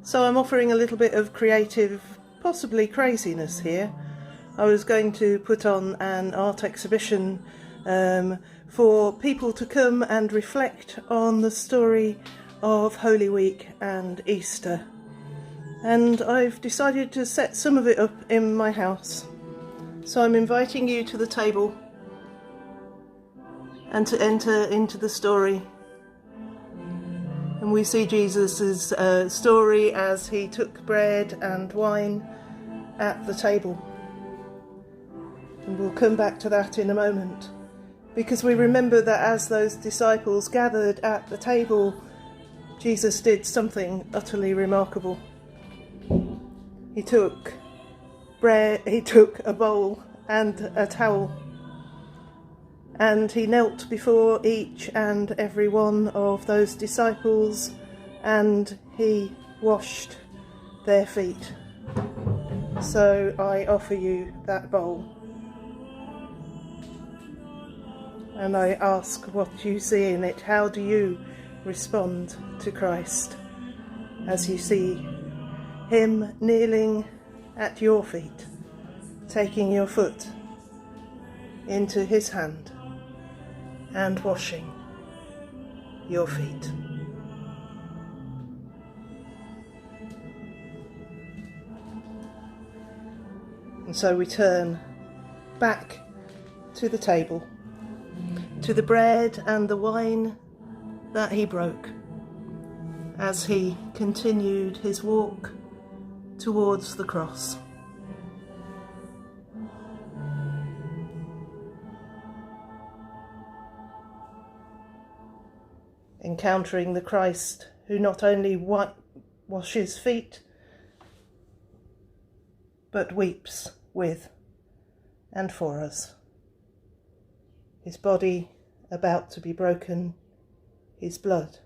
So I'm offering a little bit of creative, possibly craziness here. I was going to put on an art exhibition for people to come and reflect on the story of Holy Week and Easter. And I've decided to set some of it up in my house. So I'm inviting you to the table and to enter into the story. And we see Jesus' story as he took bread and wine at the table. And we'll come back to that in a moment, because we remember that as those disciples gathered at the table, Jesus did something utterly remarkable. He took bread, he took a bowl and a towel, and he knelt before each and every one of those disciples and he washed their feet. So I offer you that bowl, and I ask what you see in it. How do you respond to Christ as you see him kneeling at your feet, taking your foot into his hand and washing your feet? And so we turn back to the table, to the bread and the wine that he broke as he continued his walk towards the cross. Encountering the Christ who not only washes feet, but weeps with and for us. His body about to be broken, his blood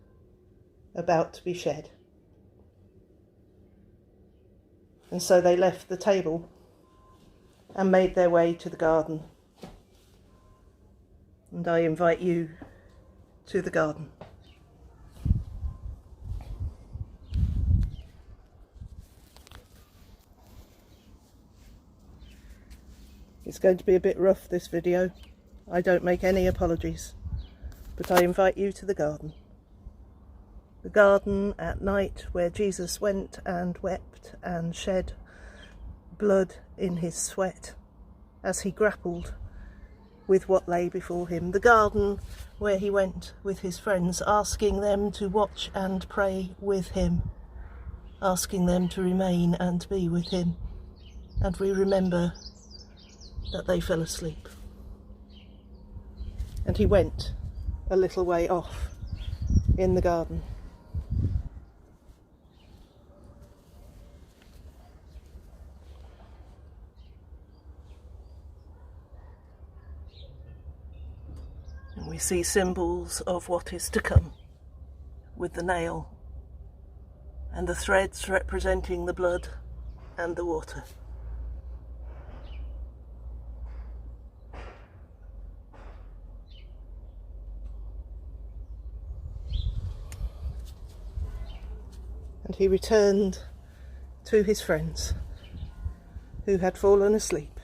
about to be shed. And so they left the table and made their way to the garden. And I invite you to the garden. It's going to be a bit rough, this video. I don't make any apologies, but I invite you to the garden. The garden at night where Jesus went and wept and shed blood in his sweat as he grappled with what lay before him. The garden where he went with his friends, asking them to watch and pray with him, asking them to remain and be with him. And we remember that they fell asleep. And he went a little way off in the garden. And we see symbols of what is to come, with the nail and the threads representing the blood and the water. And he returned to his friends who had fallen asleep,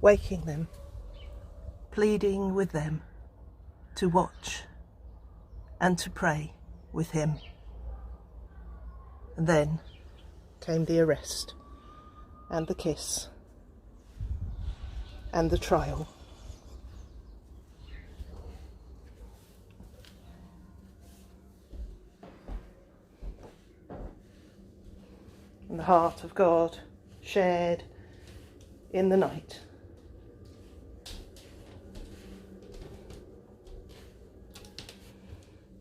waking them, pleading with them to watch and to pray with him. And then came the arrest and the kiss and the trial. And the heart of God shared in the night.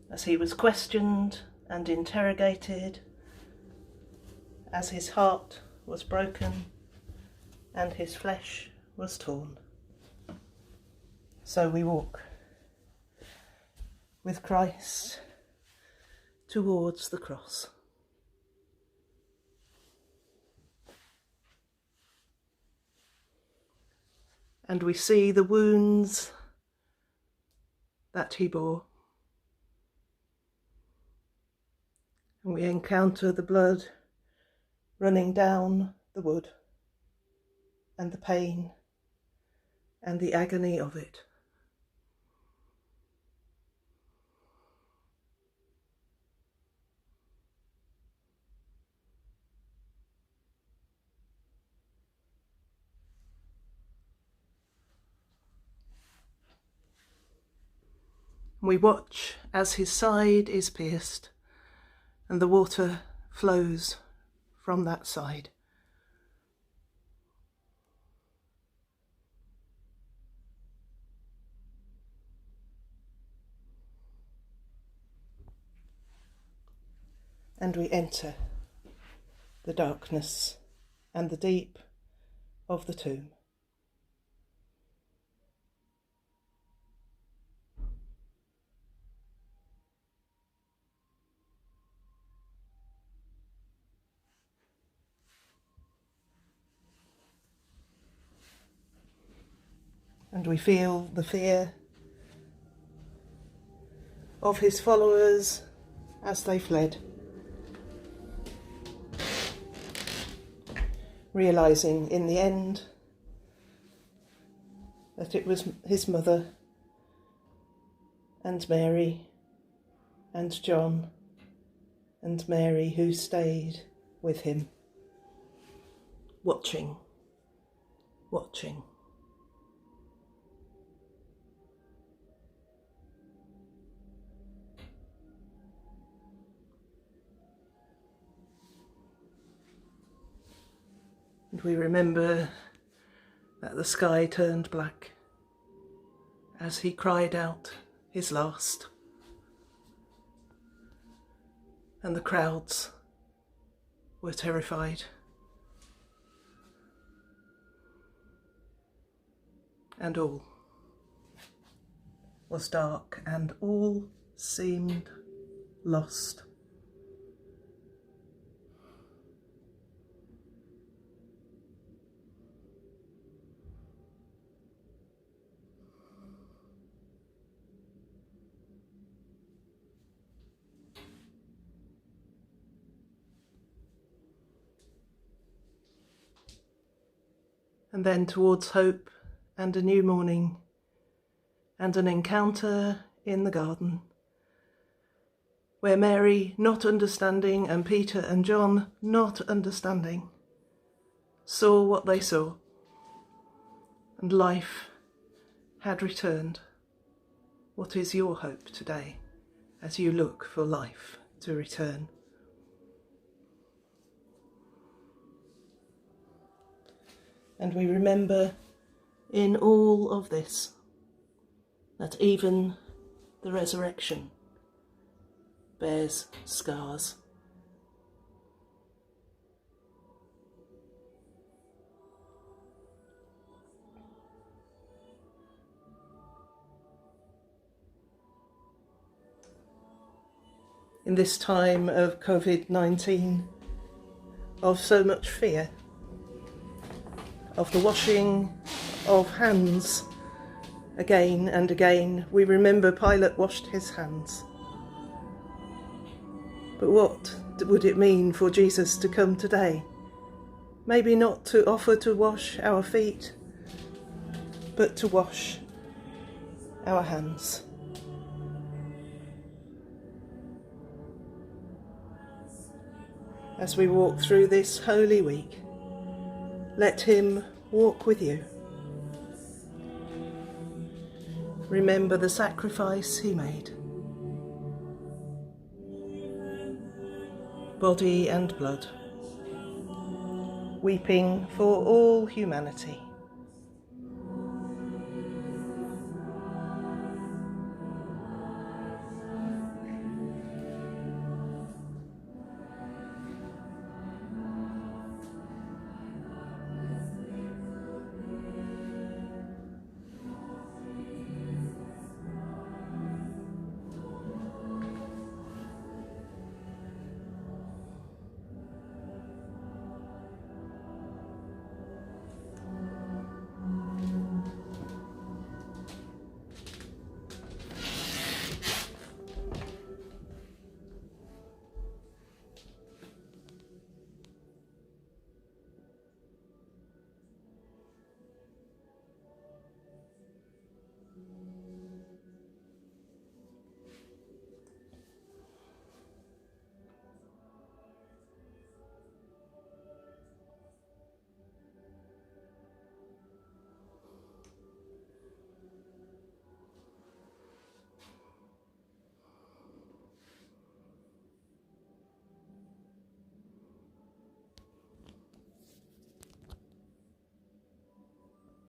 As he was questioned and interrogated, as his heart was broken and his flesh was torn. So we walk with Christ towards the cross. And we see the wounds that he bore, And we encounter the blood running down the wood, and the pain and the agony of it. We watch as his side is pierced and the water flows from that side. And we enter the darkness and the deep of the tomb. And we feel the fear of his followers as they fled, realizing in the end that it was his mother and Mary and John and Mary who stayed with him, watching. And we remember that the sky turned black as he cried out his last. And the crowds were terrified. And all was dark and all seemed lost. And then towards hope and a new morning and an encounter in the garden, where Mary, not understanding, and Peter and John, not understanding, saw what they saw, and life had returned. What is your hope today as you look for life to return? And we remember in all of this that even the resurrection bears scars. In this time of COVID-19, of so much fear, of the washing of hands again and again, we remember Pilate washed his hands. But what would it mean for Jesus to come today? Maybe not to offer to wash our feet, but to wash our hands. As we walk through this Holy Week, let him walk with you. Remember the sacrifice he made. Body and blood, weeping for all humanity.